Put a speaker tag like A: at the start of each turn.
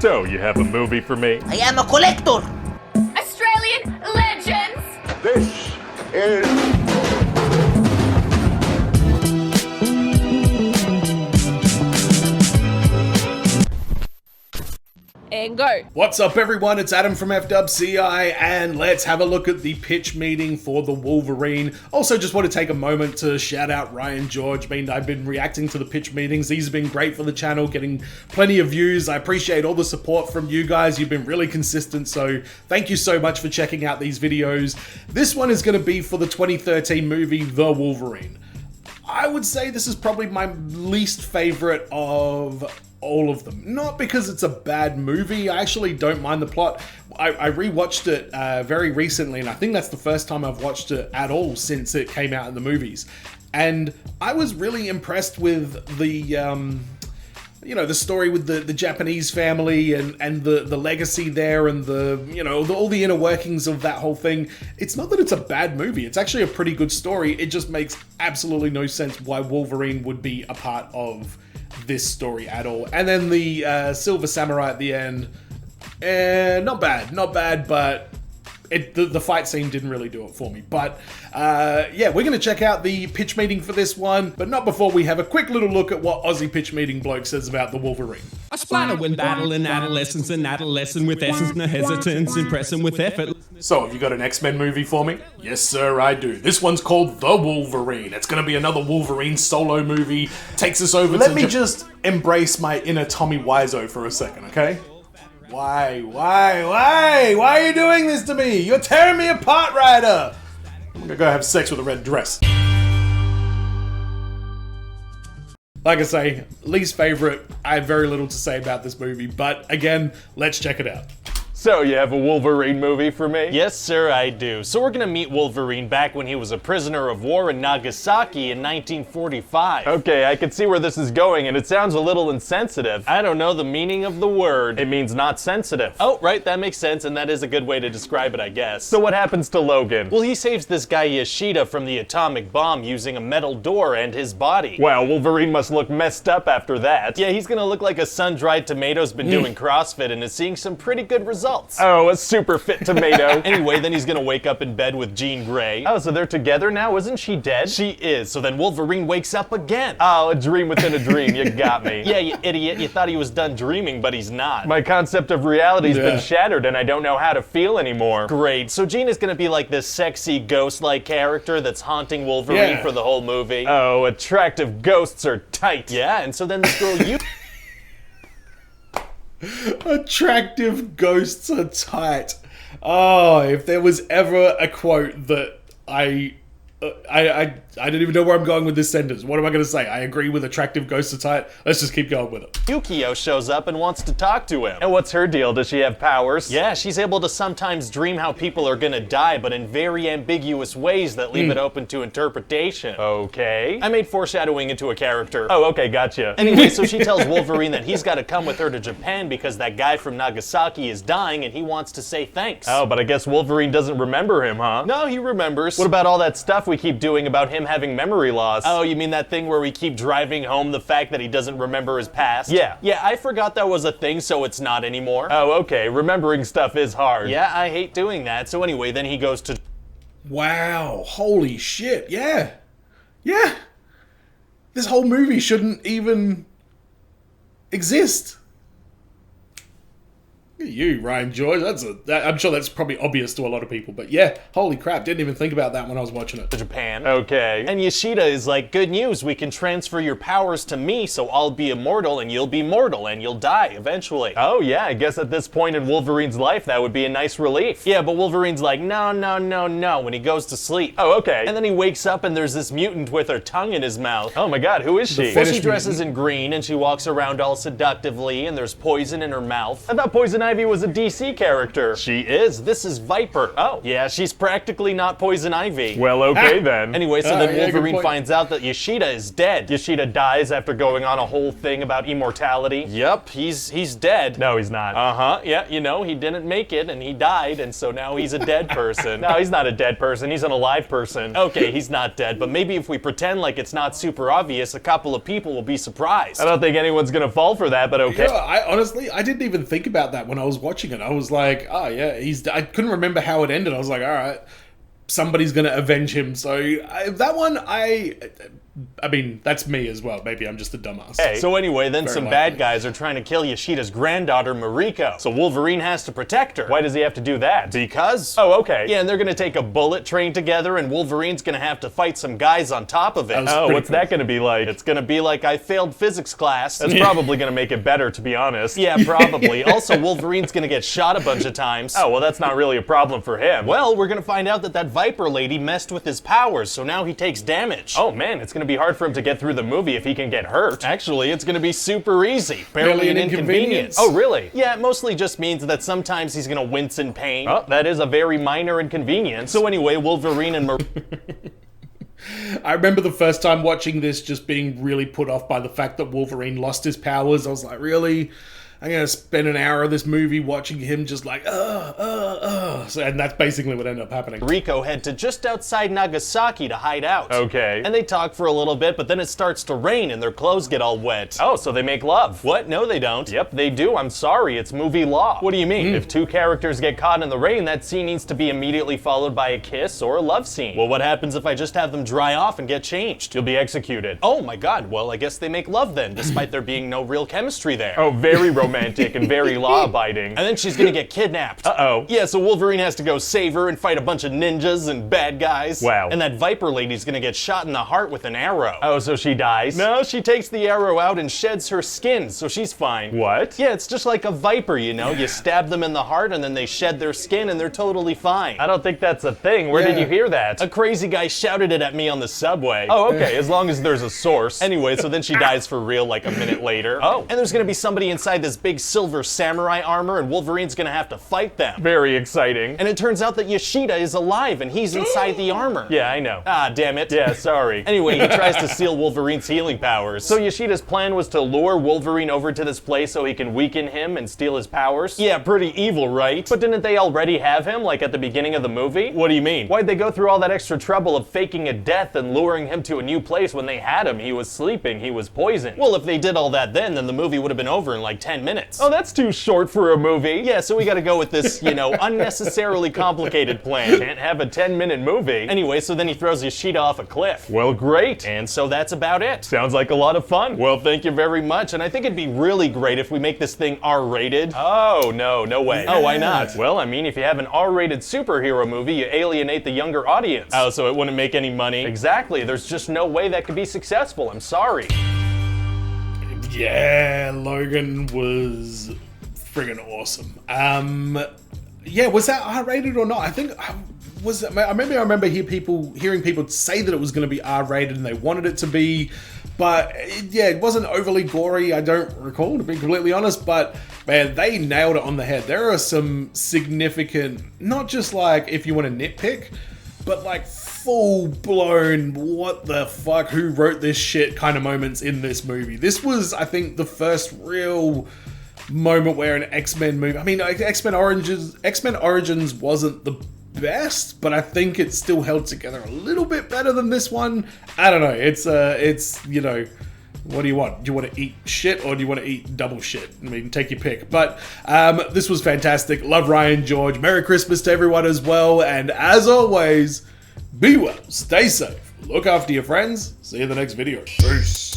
A: So, you have a movie for me?
B: I am a collector.
C: Australian legends.
D: This is...
C: And go.
E: What's up everyone, it's Adam from FWCI and let's have a look at the pitch meeting for the Wolverine. Also just want to take a moment to shout out Ryan George. I've been reacting to the pitch meetings. These have been great for the channel, getting plenty of views. I appreciate all the support from you guys. You've been really consistent, so thank you so much for checking out these videos. This one is going to be for the 2013 movie The Wolverine. I would say this is probably my least favorite of all of them. Not because it's a bad movie, I actually don't mind the plot. I rewatched it very recently, and I think that's the first time I've watched it at all since it came out in the movies. And I was really impressed with the the story with the Japanese family and the legacy there and all the inner workings of that whole thing. It's not that it's a bad movie, it's actually a pretty good story. It just makes absolutely no sense why Wolverine would be a part of this story at all. And then the Silver Samurai at the end, not bad, but the fight scene didn't really do it for me. But yeah, we're going to check out the pitch meeting for this one, but not before we have a quick little look at what Aussie pitch meeting bloke says about the Wolverine.
F: I splatter when battle in adolescence and adolescent with essence, no hesitance, impressing with effort.
E: So, have you got an X-Men movie for me? Yes, sir, I do. This one's called The Wolverine. It's going to be another Wolverine solo movie. Takes us over Let me just embrace my inner Tommy Wiseau for a second, okay? Why are you doing this to me? You're tearing me apart, Ryder! I'm gonna go have sex with a red dress. Like I say, least favorite. I have very little to say about this movie, but again, let's check it out.
A: So, you have a Wolverine movie for me?
G: Yes, sir, I do. So we're gonna meet Wolverine back when he was a prisoner of war in Nagasaki in 1945.
A: Okay, I can see where this is going, and it sounds a little insensitive.
G: I don't know the meaning of the word.
A: It means not sensitive.
G: Oh, right, that makes sense, and that is a good way to describe it, I guess.
A: So what happens to Logan?
G: Well, he saves this guy Yoshida from the atomic bomb using a metal door and his body.
A: Wow, Wolverine must look messed up after that.
G: Yeah, he's gonna look like a sun-dried tomato's been doing CrossFit and is seeing some pretty good results.
A: Oh, a super fit tomato.
G: Anyway, then he's gonna wake up in bed with Jean Grey.
A: Oh, so they're together now? Isn't she dead?
G: She is, so then Wolverine wakes up again.
A: Oh, a dream within a dream, you got me.
G: Yeah, you idiot, you thought he was done dreaming, but he's not.
A: My concept of reality's been shattered and I don't know how to feel anymore.
G: Great, so Jean is gonna be like this sexy ghost-like character that's haunting Wolverine for the whole movie.
A: Oh, attractive ghosts are tight.
G: Yeah, and so then this girl
E: Attractive ghosts are tight. Oh, if there was ever a quote that I don't even know where I'm going with this sentence. What am I going to say? I agree with attractive ghosts are tight. Let's just keep going with it.
G: Yukio shows up and wants to talk to him.
A: And what's her deal? Does she have powers?
G: Yeah, she's able to sometimes dream how people are gonna die, but in very ambiguous ways that leave it open to interpretation.
A: Okay.
G: I made foreshadowing into a character.
A: Oh, okay, gotcha.
G: Anyway, so she tells Wolverine that he's gotta come with her to Japan because that guy from Nagasaki is dying and he wants to say thanks.
A: Oh, but I guess Wolverine doesn't remember him, huh?
G: No, he remembers.
A: What about all that stuff we keep doing about him having memory loss?
G: Oh, you mean that thing where we keep driving home the fact that he doesn't remember his past?
A: Yeah.
G: Yeah, I forgot that was a thing, so it's not anymore.
A: Oh, okay. Remembering stuff is hard.
G: Yeah, I hate doing that. So anyway, then he goes to...
E: Wow, holy shit, yeah. Yeah. This whole movie shouldn't even exist. You, Ryan George, I'm sure that's probably obvious to a lot of people, but yeah, holy crap, didn't even think about that when I was watching it.
G: Japan.
A: Okay.
G: And Yoshida is like, good news, we can transfer your powers to me, so I'll be immortal and you'll be mortal and you'll die eventually.
A: Oh yeah, I guess at this point in Wolverine's life, that would be a nice relief.
G: Yeah, but Wolverine's like, no, when he goes to sleep.
A: Oh, okay.
G: And then he wakes up and there's this mutant with her tongue in his mouth.
A: Oh my god, who is she?
G: Well, she dresses in green and she walks around all seductively and there's poison in her mouth.
A: I thought Poison Ivy was a DC character.
G: She is. This is Viper.
A: Oh.
G: Yeah, she's practically not Poison Ivy.
A: Well, okay then.
G: Anyway, so then
E: yeah, good
G: Wolverine
E: point.
G: finds out that Yoshida is dead.
A: Yoshida dies after going on a whole thing about immortality.
G: Yep, he's dead.
A: No, he's not.
G: Uh-huh, yeah, you know, he didn't make it and he died, and so now he's a dead person.
A: No, he's not a dead person. He's an alive person.
G: Okay, he's not dead, but maybe if we pretend like it's not super obvious, a couple of people will be surprised.
A: I don't think anyone's gonna fall for that, but okay.
E: Yeah, I didn't even think about that when I was watching it. I was like, oh yeah, I couldn't remember how it ended. I was like, all right, somebody's gonna avenge him. So that one, I mean, that's me as well. Maybe I'm just a dumbass.
A: Hey.
G: So anyway, then
E: Very
G: some
E: likely.
G: bad guys are trying to kill Yoshida's granddaughter, Mariko. So Wolverine has to protect her.
A: Why does he have to do that?
G: Because?
A: Oh, okay.
G: Yeah, and they're gonna take a bullet train together, and Wolverine's gonna have to fight some guys on top of it.
E: That was
A: Oh,
E: pretty
A: what's
E: cool.
A: that gonna be like?
G: It's gonna be like I failed physics class.
A: That's probably gonna make it better, to be honest.
G: Yeah, probably. Also, Wolverine's gonna get shot a bunch of times.
A: Oh, well, that's not really a problem for him.
G: Well, we're gonna find out that that Viper lady messed with his powers, so now he takes damage.
A: Oh man, it's gonna be hard for him to get through the movie if he can get hurt.
G: Actually, it's gonna be super easy. Barely an inconvenience.
A: Oh, really?
G: Yeah, it mostly just means that sometimes he's gonna wince in pain.
A: Oh, that is a very minor inconvenience.
G: So anyway, Wolverine and
E: I remember the first time watching this just being really put off by the fact that Wolverine lost his powers. I was like, really? I'm going to spend an hour of this movie watching him just like, So, and that's basically what ended up happening.
G: Rico head to just outside Nagasaki to hide out.
A: Okay.
G: And they talk for a little bit, but then it starts to rain and their clothes get all wet.
A: Oh, so they make love.
G: What? No, they don't.
A: Yep, they do. I'm sorry. It's movie law.
G: What do you mean?
A: If two characters get caught in the rain, that scene needs to be immediately followed by a kiss or a love scene.
G: Well, what happens if I just have them dry off and get changed?
A: You'll be executed.
G: Oh my god, well, I guess they make love then, despite there being no real chemistry there.
A: Oh, very romantic and very law-abiding.
G: And then she's gonna get kidnapped.
A: Uh-oh.
G: Yeah, so Wolverine has to go save her and fight a bunch of ninjas and bad guys.
A: Wow.
G: And that Viper lady's gonna get shot in the heart with an arrow.
A: Oh, so she dies?
G: No, she takes the arrow out and sheds her skin, so she's fine.
A: What?
G: Yeah, it's just like a viper, you know? You stab them in the heart and then they shed their skin and they're totally fine.
A: I don't think that's a thing. Where did
E: Yeah.
A: you hear that?
G: A crazy guy shouted it at me on the subway.
A: Oh, okay, as long as there's a source.
G: Anyway, so then she dies for real like a minute later.
A: Oh.
G: And there's gonna be somebody inside this big silver samurai armor and Wolverine's gonna have to fight them.
A: Very exciting.
G: And it turns out that Yoshida is alive and he's inside the armor.
A: Yeah, I know.
G: Ah, damn it.
A: Yeah, sorry.
G: Anyway, he tries to steal Wolverine's healing powers.
A: So Yoshida's plan was to lure Wolverine over to this place so he can weaken him and steal his powers?
G: yeah, pretty evil, right?
A: But didn't they already have him, like at the beginning of the movie?
G: What do you mean?
A: Why'd they go through all that extra trouble of faking a death and luring him to a new place when they had him? He was sleeping, he was poisoned.
G: Well, if they did all that then the movie would have been over in like 10 minutes.
A: Oh, that's too short for a movie.
G: Yeah, so we gotta go with this, unnecessarily complicated plan.
A: Can't have a 10-minute movie.
G: Anyway, so then he throws Yoshida off a cliff.
A: Well, great.
G: And so that's about it.
A: Sounds like a lot of fun.
G: Well, thank you very much, and I think it'd be really great if we make this thing R-rated.
A: Oh, no way.
G: Oh, why not?
A: Well, I mean, if you have an R-rated superhero movie, you alienate the younger audience.
G: Oh, so it wouldn't make any money?
A: Exactly. There's just no way that could be successful. I'm sorry.
E: Yeah, Logan was friggin' awesome. Yeah, was that R-rated or not? I think I remember hearing people say that it was going to be R-rated and they wanted it to be, but it wasn't overly gory. I don't recall, to be completely honest, but man, they nailed it on the head. There are some significant, not just like if you want to nitpick, but like full-blown what the fuck, who wrote this shit kind of moments in this movie. This was, I think, the first real moment where an X-Men movie, I mean, X-Men Origins wasn't the best, but I think it still held together a little bit better than this one. I don't know, it's what do you want? Do you want to eat shit or do you want to eat double shit? I mean, take your pick. But this was fantastic. Love Ryan George. Merry Christmas to everyone as well. And as always, be well, stay safe, look after your friends. See you in the next video. Peace.